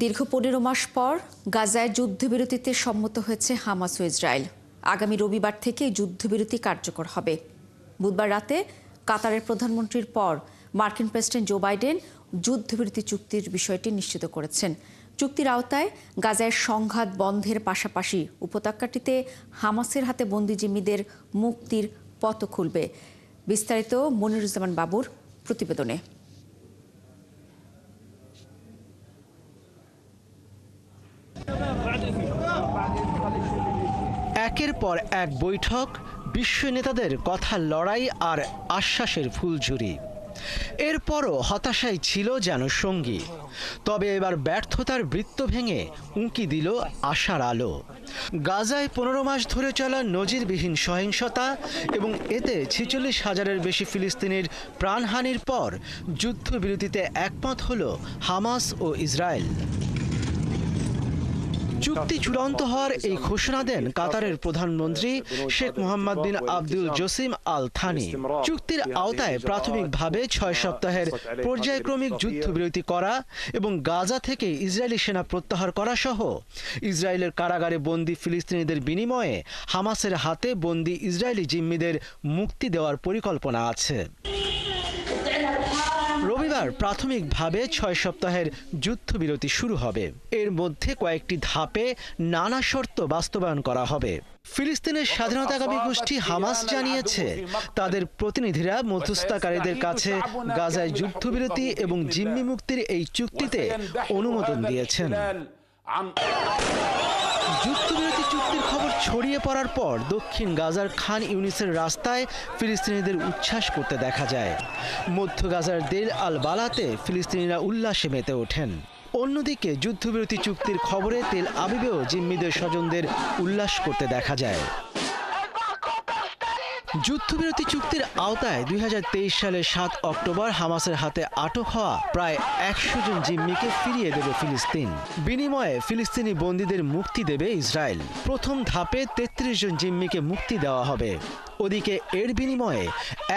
দীর্ঘ 15 মাস পর গাজায় যুদ্ধবিরতিতে সম্মত হয়েছে হামাস ও ইসরায়েল। আগামী রবিবার থেকে যুদ্ধবিরতি কার্যকর হবে। বুধবার রাতে কাতারের প্রধানমন্ত্রীর পর মার্কিন প্রেসিডেন্ট জো বাইডেন যুদ্ধবিরতি চুক্তির বিষয়টি নিশ্চিত করেছেন। চুক্তির আওতায় গাজায় সংঘাত বন্ধের পাশাপাশি উপত্যকাটিতে হামাসের হাতে বন্দী জিম্মিদের মুক্তির পথ খুলবে। বিস্তারিত মনিরুজ্জামান বাবুর প্রতিবেদনে। একের পর এক বৈঠক, বিশ্ব নেতাদের কথার লড়াই আর আশ্বাসের ফুলঝুরি। এরপরও হতাশাই ছিল যেন সঙ্গী। তবে এবার ব্যর্থতার বৃত্ত ভেঙে উঁকি দিল আশার আলো। গাজায় 15 মাস ধরে চলা নজিরবিহীন সহিংসতা এবং এতে 46,000-এর বেশি ফিলিস্তিনির প্রাণহানির পর যুদ্ধবিরতিতে একমত হল হামাস ও ইসরায়েল। চুক্তি চূড়ান্ত হওয়ার এই ঘোষণা দেন কাতারের প্রধানমন্ত্রী শেখ মোহাম্মদ বিন আব্দুল জসিম আল থানি। চুক্তির আওতায় প্রাথমিকভাবে 6 সপ্তাহের পর্যায়ক্রমিক যুদ্ধবিরতি করা এবং গাজা থেকে ইসরায়েলি সেনা প্রত্যাহার করা সহ ইসরায়েলের কারাগারে বন্দী ফিলিস্তিনিদের বিনিময়ে হামাসের হাতে বন্দী ইসরায়েলি জিম্মিদের মুক্তি দেওয়ার পরিকল্পনা আছে। রবিবার প্রাথমিকভাবে 6 সপ্তাহের যুদ্ধবিরতি শুরু হবে। এর মধ্যে কয়েকটি ধাপে নানা শর্ত বাস্তবায়ন করা হবে। ফিলিস্তিনের স্বাধীনতাকামী গোষ্ঠী হামাস জানিয়েছে, তাদের প্রতিনিধিরা মধ্যস্থতাকারীদের কাছে গাজায় যুদ্ধবিরতি এবং জিম্মি মুক্তির এই চুক্তিতে অনুমোদন দিয়েছেন। যুদ্ধবিরতি চুক্তির খবর ছড়িয়ে পড়ার পর দক্ষিণ গাজার খান ইউনিসের রাস্তায় ফিলিস্তিনিদের উচ্ছ্বাস করতে দেখা যায়। মধ্য গাজার দেল আল বালাতে ফিলিস্তিনিরা উল্লাসে মেতে ওঠেন। অন্যদিকে যুদ্ধবিরতি চুক্তির খবরে তেল আবিবেও জিম্মিদের স্বজনদের উল্লাস করতে দেখা যায়। যুদ্ধবিরতি চুক্তির আওতায় 2023 সালের 7 অক্টোবর হামাসের হাতে আটক হওয়া প্রায় 100 জন জিম্মিকে ফিরিয়ে দেবে ফিলিস্তিন। বিনিময়ে ফিলিস্তিনি বন্দীদের মুক্তি দেবে ইসরায়েল। প্রথম ধাপে 33 জন জিম্মিকে মুক্তি দেওয়া হবে। ওদিকে এর বিনিময়ে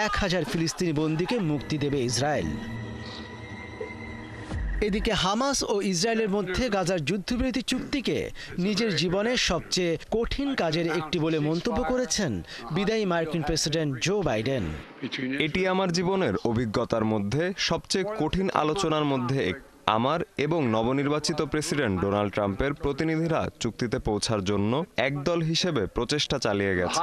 1000 ফিলিস্তিনি বন্দীকে মুক্তি দেবে ইসরায়েল। এদিকে হামাস ও ইসরায়েলের মধ্যে গাজার যুদ্ধবিরতি চুক্তিকে নিজের জীবনের সবচেয়ে কঠিন কাজের একটি বলে মন্তব্য করেছেন বিদায়ী মার্কিন প্রেসিডেন্ট জো বাইডেন। এটি আমার জীবনের অভিজ্ঞতার মধ্যে সবচেয়ে কঠিন আলোচনার মধ্যে আমার এবং নবনির্বাচিত প্রেসিডেন্ট ডোনাল্ড ট্রাম্পের প্রতিনিধিরা চুক্তিতে পৌঁছার জন্য একদল হিসেবে প্রচেষ্টা চালিয়ে গেছে।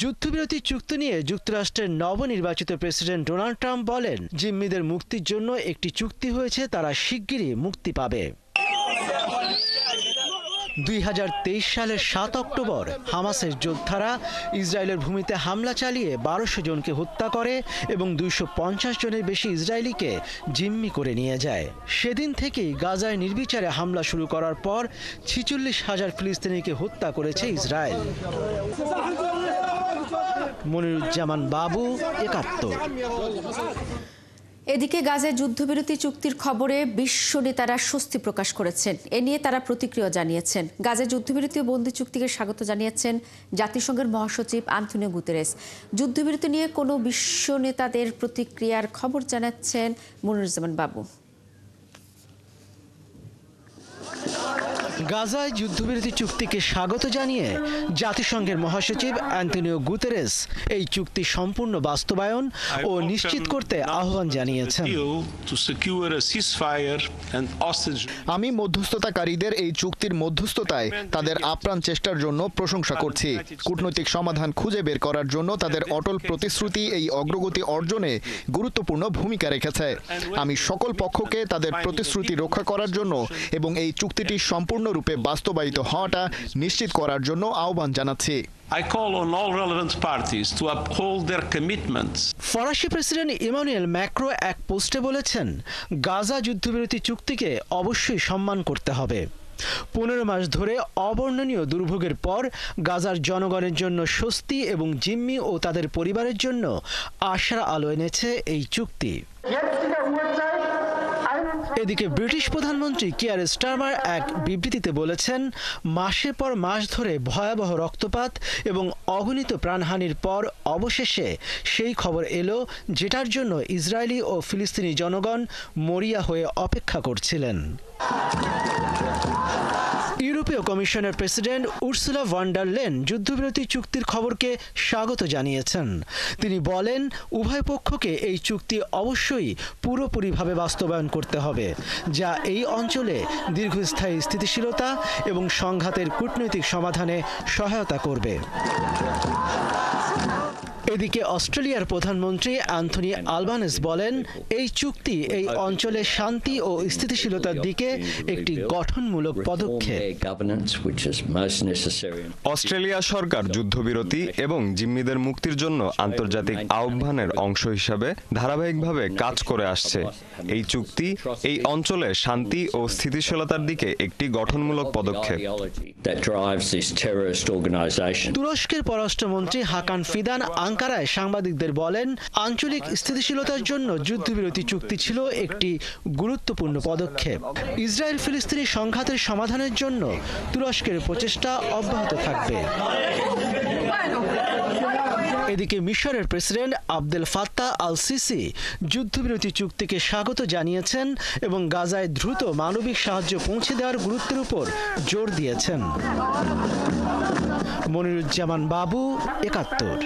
যুদ্ধবিরতি চুক্তি নিয়ে যুক্তরাষ্ট্রের নবনির্বাচিত প্রেসিডেন্ট ডোনাল্ড ট্রাম্প বলেন, জিম্মিদের মুক্তির জন্য একটি চুক্তি হয়েছে, তারা শিগগিরই মুক্তি পাবে। 2023 সালের 7 অক্টোবর হামাসের যোদ্ধারা ইসরায়েলের ভূমিতে হামলা চালিয়ে 1200 জনকে হত্যা করে এবং 250 জনের বেশি ইসরায়েলিকে জিম্মি করে নিয়ে যায়। সেদিন থেকেই গাজায় নির্বিচারে হামলা শুরু করার পর 46,000 ফিলিস্তিনিকে হত্যা করেছে ইসরায়েল। মনিরুজ্জামান বাবু, 71। এদিকে গাজায় যুদ্ধবিরতি চুক্তির খবরে বিশ্ব নেতারা স্বস্তি প্রকাশ করেছেন। এ নিয়ে তারা প্রতিক্রিয়া জানিয়েছেন। গাজায় যুদ্ধবিরতি ও বন্দী চুক্তিকে স্বাগত জানিয়েছেন জাতিসংঘের মহাসচিব আন্তোনিও গুতেরেস। যুদ্ধবিরতি নিয়ে কোনো বিশ্ব নেতাদের প্রতিক্রিয়ার খবর জানাচ্ছেন মনিরুজ্জামান বাবু। গাজায় যুদ্ধবিরতি চুক্তিকে স্বাগত জানিয়ে জাতিসংঘের মহাসচিব আন্তোনিও গুতেরেস এই চুক্তি সম্পূর্ণ বাস্তবায়ন ও নিশ্চিত করতে আহ্বান জানিয়েছেন। আমি মধ্যস্থতাকারীদের এই চুক্তির মধ্যস্থতায় তাদের আপ্রাণ চেষ্টার জন্য প্রশংসা করছি। কূটনৈতিক সমাধান খুঁজে বের করার জন্য তাদের অটল প্রতিশ্রুতি এই অগ্রগতি অর্জনে গুরুত্বপূর্ণ ভূমিকা রেখেছে। আমি সকল পক্ষকে তাদের প্রতিশ্রুতি রক্ষা করার জন্য এবং এই চুক্তিটি সম্পূর্ণরূপে বাস্তবায়িত হওয়াটা নিশ্চিত করার জন্য আহ্বান জানাচ্ছি। ফরাসি প্রেসিডেন্ট ইমানুয়েল ম্যাক্রো এক পোস্টে বলেছেন, গাজা যুদ্ধবিরতি চুক্তিকে অবশ্যই সম্মান করতে হবে। 15 মাস ধরে অবর্ণনীয় দুর্ভোগের পর গাজার জনগণের জন্য স্বস্তি এবং জিম্মি ও তাদের পরিবারের জন্য আশার আলো এনেছে এই চুক্তি। এদিকে ব্রিটিশ প্রধানমন্ত্রী কিয়ার স্টারমার এক বিবৃতিতে বলেছেন, মাসের পর মাস ধরে ভয়াবহ রক্তপাত এবং অগণিত প্রাণহানির পর অবশেষে সেই খবর এলো যেটার জন্য ইসরায়েলি ও ফিলিস্তিনি জনগণ মরিয়া হয়ে অপেক্ষা করছিলেন। কমিশনের president Ursula von der Leyen যুদ্ধবিরতি চুক্তির খবরকে স্বাগত জানিয়েছেন। তিনি বলেন, উভয় পক্ষকে এই চুক্তি অবশ্যই পুরোপুরিভাবে বাস্তবায়ন করতে হবে, যা এই অঞ্চলে দীর্ঘস্থায়ী স্থিতিশীলতা এবং সংঘাতের কূটনৈতিক সমাধানে সহায়তা করবে। এদিকে অস্ট্রেলিয়ার প্রধানমন্ত্রী অ্যান্থনি আলবানেজ বলেন, এই চুক্তি এই অঞ্চলে শান্তি ও স্থিতিশীলতার দিকে একটি গঠনমূলক পদক্ষেপ। অস্ট্রেলিয়া সরকার যুদ্ধবিরতি এবং জিম্মিদের মুক্তির জন্য আন্তর্জাতিক আহ্বানের অংশ হিসাবে ধারাবাহিকভাবে কাজ করে আসছে। এই চুক্তি এই অঞ্চলে শান্তি ও স্থিতিশীলতার দিকে একটি গঠনমূলক পদক্ষেপ। তুরস্কের পররাষ্ট্রমন্ত্রী হাকান ফিদান আঙ্কারায় সাংবাদিকদের বলেন, আঞ্চলিক স্থিতিশীলতার জন্য যুদ্ধবিরতি চুক্তি ছিল একটি গুরুত্বপূর্ণ পদক্ষেপ। ইসরায়েল ফিলিস্তিনি সংঘাতের সমাধানের জন্য তুরস্কের প্রচেষ্টা অব্যাহত থাকবে। এদিকে মিশরের president Abdel Fattah al CC যুদ্ধবিরতি চুক্তিকে স্বাগত জানিয়েছেন এবং গাজায় দ্রুত মানবিক সাহায্য পৌঁছে দেওয়ার গুরুত্বের উপর জোর দিয়েছেন। মনিরুজ্জামান বাবু, ৭১।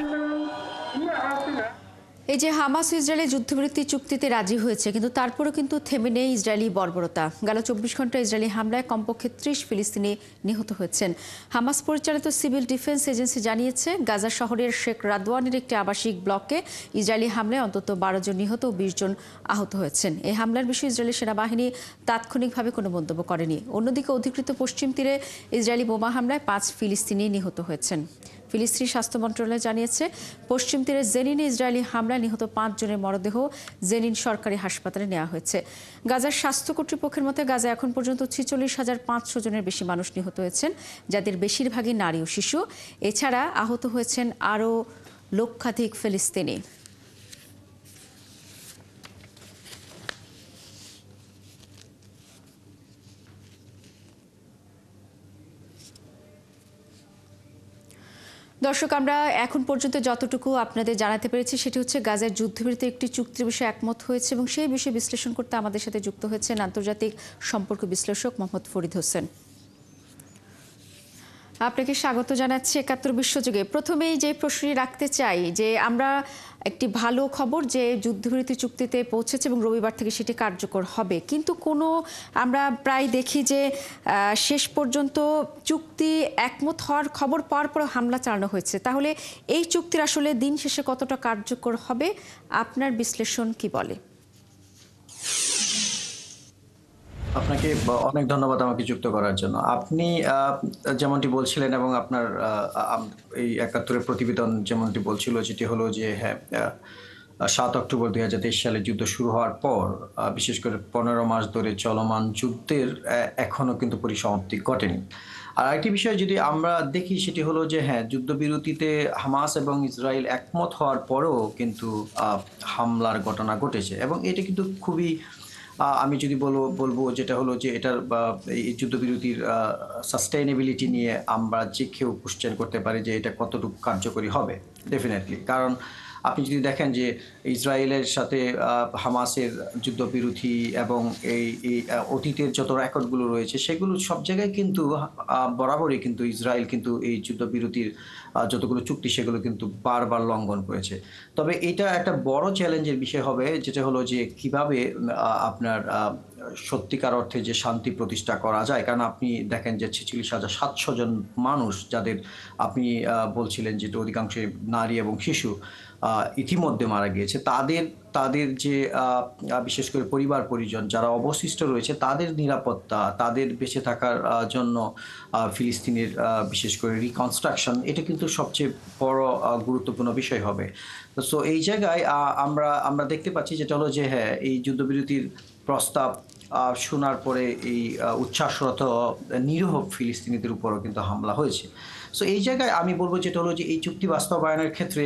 এই যে হামাস ইসরায়েলের যুদ্ধবিরতি চুক্তিতে রাজি হয়েছে, কিন্তু তারপরও কিন্তু থেমে নেই ইসরায়েলি বর্বরতা। গেল ২৪ ঘন্টা ইসরায়েলি হামলায় কমপক্ষে ৩০ ফিলিস্তিনি নিহত হয়েছেন। হামাস পরিচালিত সিভিল ডিফেন্স এজেন্সি জানিয়েছে, গাজা শহরের শেখ রাদওয়ানের একটি আবাসিক ব্লকে ইসরায়েলি হামলায় অন্তত ১২ জন নিহত ও ২০ জন আহত হয়েছেন। এই হামলার বিষয়ে ইসরায়েলি সেনাবাহিনী তাৎক্ষণিকভাবে কোনো মন্তব্য করেনি। অন্যদিকে অধিকৃত পশ্চিম তীরে ইসরায়েলি বোমা হামলায় ৫ ফিলিস্তিনি নিহত হয়েছেন। ফিলিস্তিনি স্বাস্থ্য মন্ত্রণালয় জানিয়েছে, পশ্চিম তীরের জেনিনে ইসরায়েলি হামলায় নিহত ৫ জনের মরদেহ জেনিন সরকারি হাসপাতালে নেওয়া হয়েছে। গাজার স্বাস্থ্য কর্তৃপক্ষের মতে, গাজা এখন পর্যন্ত ৪৬,৫০০ জনের বেশি মানুষ নিহত হয়েছেন, যাদের বেশিরভাগই নারী ও শিশু। এছাড়া আহত হয়েছেন আরও লক্ষাধিক ফিলিস্তিনি। দর্শক, আমরা এখন পর্যন্ত যতটুকু আপনাদের জানাতে পেরেছি সেটি হচ্ছে, গাজার যুদ্ধবিরতি একটি চুক্তির বিষয়ে একমত হয়েছে এবং সেই বিষয়ে বিশ্লেষণ করতে আমাদের সাথে যুক্ত হয়েছেন আন্তর্জাতিক সম্পর্ক বিশ্লেষক মোহাম্মদ ফরিদ হোসেন। আপনাকে স্বাগত জানাচ্ছি ৭১ বিশ্বযুগে। প্রথমেই যে প্রশ্নটি রাখতে চাই, যে আমরা একটি ভালো খবর যে যুদ্ধবিরতি চুক্তিতে পৌঁছেছে এবং রবিবার থেকে সেটি কার্যকর হবে, কিন্তু আমরা প্রায় দেখি যে শেষ পর্যন্ত চুক্তি একমত হওয়ার খবর পাওয়ার পর হামলা চালানো হয়েছে। তাহলে এই চুক্তির আসলে দিন শেষে কতটা কার্যকর হবে, আপনার বিশ্লেষণ কি বলে? আপনাকে অনেক ধন্যবাদ আমাকে যুক্ত করার জন্য। আপনি যেমনটি বলছিলেন এবং আপনার এই ৭১-এর প্রতিবেদন যেমনটি বলছিল, যেটি হলো যে হ্যাঁ, ৭ অক্টোবর ২০২৩ সালে যুদ্ধ শুরু হওয়ার পর বিশেষ করে ১৫ মাস ধরে চলমান যুদ্ধের এখনও কিন্তু পরিসমাপ্তি ঘটেনি। আর আরেকটি বিষয় যদি আমরা দেখি, সেটি হলো যে হ্যাঁ, যুদ্ধবিরতিতে হামাস এবং ইসরায়েল একমত হওয়ার পরেও কিন্তু হামলার ঘটনা ঘটেছে এবং এটা কিন্তু খুবই, আমি যদি বলবো যেটা হলো যে এটার এই যুদ্ধবিরতির সাস্টেইনেবিলিটি নিয়ে আমরা যে কেউ কোশ্চেন করতে পারি যে এটা কতটুকু কার্যকরী হবে। ডেফিনেটলি, কারণ আপনি যদি দেখেন যে ইসরায়েলের সাথে হামাসের যুদ্ধবিরতি এবং এই অতীতের যত রেকর্ডগুলো রয়েছে, সেগুলো সব জায়গায় কিন্তু বরাবরই কিন্তু ইসরায়েল কিন্তু এই যুদ্ধবিরতির যতগুলো চুক্তি সেগুলো কিন্তু বারবার লঙ্ঘন করেছে। তবে এটা একটা বড় চ্যালেঞ্জের বিষয় হবে, যেটা হলো যে কিভাবে আপনার সত্যিকার অর্থে যে শান্তি প্রতিষ্ঠা করা যায়। কারণ আপনি দেখেন যে ৪৬,৭০০ জন মানুষ, যাদের আপনি বলছিলেন যে অধিকাংশই নারী এবং শিশু ইতিমধ্যে মারা গিয়েছে, তাদের যে বিশেষ করে পরিবার পরিজন যারা অবশিষ্ট রয়েছে, তাদের নিরাপত্তা, তাদের বেঁচে থাকার জন্য ফিলিস্তিনের বিশেষ করে রিকনস্ট্রাকশন, এটা কিন্তু সবচেয়ে বড় গুরুত্বপূর্ণ বিষয় হবে। সো এই জায়গায় আমরা দেখতে পাচ্ছি যেটা হলো যে হ্যাঁ, এই যুদ্ধবিরতির প্রস্তাব শোনার পরে এই উচ্ছ্বাসরত নিরীহ ফিলিস্তিনিদের উপরও কিন্তু হামলা হয়েছে। সো এই জায়গায় আমি বলবো যেটা হলো যে এই চুক্তি বাস্তবায়নের ক্ষেত্রে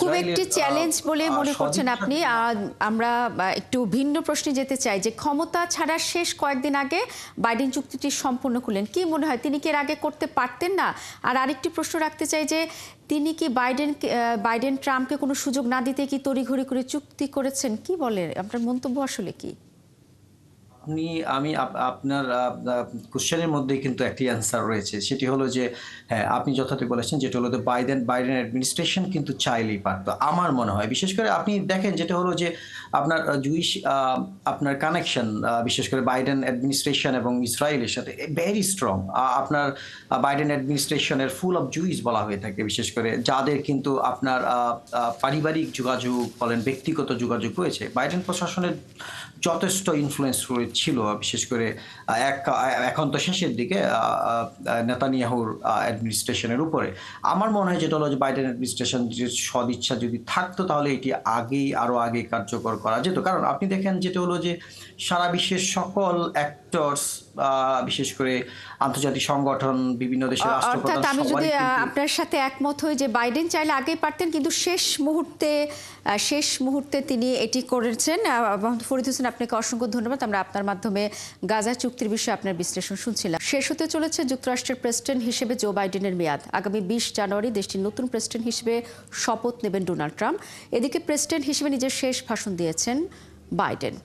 খুব একটি চ্যালেঞ্জ বলে মনে করছেন আপনি। আমরা একটু ভিন্ন প্রশ্নে যেতে চাই, যে ক্ষমতা ছাড়ার শেষ কয়েকদিন আগে বাইডেন চুক্তিটি সম্পূর্ণ করলেন, কি মনে হয় তিনি কি এর আগে করতে পারতেন না? আর আরেকটি প্রশ্ন রাখতে চাই, যে তিনি কি বাইডেন ট্রাম্পকে কোনো সুযোগ না দিতে কি তড়িঘড়ি করে চুক্তি করেছেন? কি বলে আপনার মন্তব্য আসলে কি? আমি আপনার কোশ্চেনের মধ্যেই কিন্তু একটি অ্যান্সার রয়েছে, সেটি হলো যে হ্যাঁ, আপনি যথার্থ বলেছেন, যেটা হলো যে বাইডেন অ্যাডমিনিস্ট্রেশন কিন্তু চাইলেই পারতো, আমার মনে হয়। বিশেষ করে আপনি দেখেন যেটা হলো যে আপনার জুইশ আপনার কানেকশন, বিশেষ করে বাইডেন অ্যাডমিনিস্ট্রেশন এবং ইসরায়েলের সাথে ভেরি স্ট্রং। আপনার বাইডেন অ্যাডমিনিস্ট্রেশনের ফুল অফ জুইস বলা হয়ে থাকে, বিশেষ করে যাদের কিন্তু আপনার পারিবারিক যোগাযোগ বলেন, ব্যক্তিগত যোগাযোগ রয়েছে। বাইডেন প্রশাসনের যথেষ্ট ইনফ্লুয়েন্স ছিল, বিশেষ করে এখন তো শেষের দিকে নেতানিয়াহুর অ্যাডমিনিস্ট্রেশনের উপরে। আমার মনে হয় যেটা হলো যে বাইডেন অ্যাডমিনিস্ট্রেশন যে সদিচ্ছা যদি থাকতো, তাহলে এটি আরো আগে কার্যকর করা যেত। কারণ আপনি দেখেন যেটা হলো যে সারা বিশ্বের সকল অ্যাক্টরস, বিশেষ করে আন্তর্জাতিক সংগঠন, বিভিন্ন দেশের অর্থাৎ রাষ্ট্রপ্রধান, আমি যদি সবারই কিন্তু আপনার সাথে একমত হই যে বাইডেন চাইলে আগেই পারতেন, কিন্তু শেষ মুহূর্তে তিনি এটি করেছেন। ফরিদ হোসেন, আপনাকে অসংখ্য ধন্যবাদ। আমরা আপনার মাধ্যমে গাজা চুক্তির বিষয়ে আপনার বিশ্লেষণ শুনছিলাম। শেষ হতে চলেছে যুক্তরাষ্ট্রের প্রেসিডেন্ট হিসেবে জো বাইডেনের মেয়াদ। আগামী 20 জানুয়ারি দেশটির নতুন প্রেসিডেন্ট হিসেবে শপথ নেবেন ডোনাল্ড ট্রাম্প। এদিকে প্রেসিডেন্ট হিসেবে নিজের শেষ ভাষণ দিয়েছেন বাইডেন।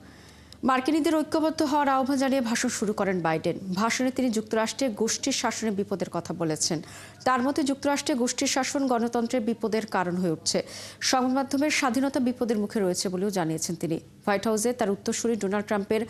মার্কিনীদের ঐক্যবদ্ধ হওয়ার আহ্বান জানিয়ে ভাষণ শুরু করেন বাইডেন। ভাষণে তিনি যুক্তরাষ্ট্রের গোষ্ঠীর শাসনের বিপদের কথা বলেছেন। তার মতে যুক্তরাষ্ট্রে গোষ্ঠীর শাসন গণতন্ত্রের বিপদের কারণ হয়ে উঠছে। সংবাদ মাধ্যমের স্বাধীনতা বিপদের মুখে রয়েছে বলেও জানিয়েছেন তিনি। হোয়াইট হাউসে তার উত্তরসূরি ডোনাল্ড ট্রাম্পের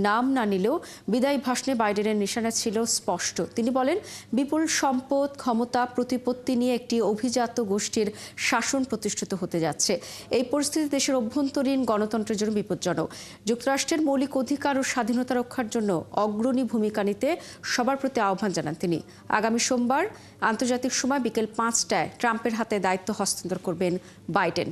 নাম না নিলেও বিদায়ী ভাষণে বাইডেনের নিশানা ছিল স্পষ্ট। তিনি বলেন, বিপুল সম্পদ, ক্ষমতা, প্রতিপত্তি নিয়ে একটি অভিজাত গোষ্ঠীর শাসন প্রতিষ্ঠিত হতে যাচ্ছে। এই পরিস্থিতি দেশের অভ্যন্তরীণ গণতন্ত্রের জন্য বিপজ্জনক। যুক্তরাষ্ট্রের মৌলিক অধিকার ও স্বাধীনতা রক্ষার জন্য অগ্রণী ভূমিকা নিতে সবার প্রতি আহ্বান জানান তিনি। আগামী সোমবার আন্তর্জাতিক সময় বিকেল 5টায় ট্রাম্পের হাতে দায়িত্ব হস্তান্তর করবেন বাইডেন।